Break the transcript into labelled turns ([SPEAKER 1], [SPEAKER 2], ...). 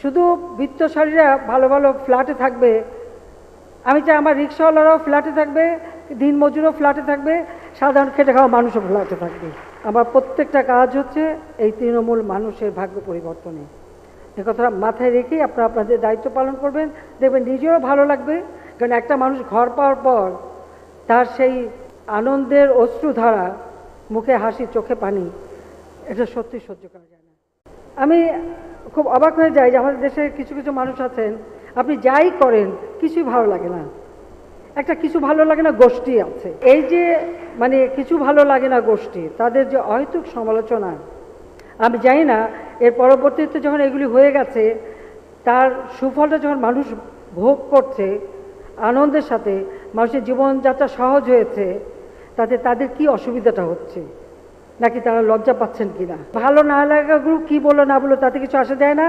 [SPEAKER 1] শুধু বিত্তশালীরা ভালো ভালো ফ্ল্যাটে থাকবে, আমি চাই আমার রিক্সাওয়ালারাও ফ্ল্যাটে থাকবে, দিনমজুরও ফ্ল্যাটে থাকবে, সাধারণ খেটে খাওয়া মানুষও ফ্ল্যাটে থাকবে। আমার প্রত্যেকটা কাজ হচ্ছে এই তৃণমূল মানুষের ভাগ্য পরিবর্তনে। এ কথাটা মাথায় রেখেই আপনারা আপনাদের দায়িত্ব পালন করবেন, দেখবেন নিজেরও ভালো লাগবে। কারণ একটা মানুষ ঘর পাওয়ার পর তার সেই আনন্দের অশ্রুধারা, মুখে হাসি চোখে পানি, এটা সত্যি সহ্য করা যায় না। আমি খুব অবাক হয়ে যাই যে আমাদের দেশে কিছু কিছু মানুষ আছেন, আপনি যাই করেন কিছুই ভালো লাগে না। একটা কিছু ভালো লাগে না গোষ্ঠী আছে, এই যে মানে কিছু ভালো লাগে না গোষ্ঠী, তাদের যে অহেতুক সমালোচনা, আমি জানি না এর পরবর্তীতে যখন এগুলি হয়ে গেছে তার সুফলটা যখন মানুষ ভোগ করছে আনন্দের সাথে, মানুষের জীবনযাত্রা সহজ হয়েছে, তাতে তাদের কি অসুবিধাটা হচ্ছে, নাকি তারা লজ্জা পাচ্ছেন কিনা। ভালো না লাগাগুলো কি বলো না বলো তাতে কিছু আসে যায় না।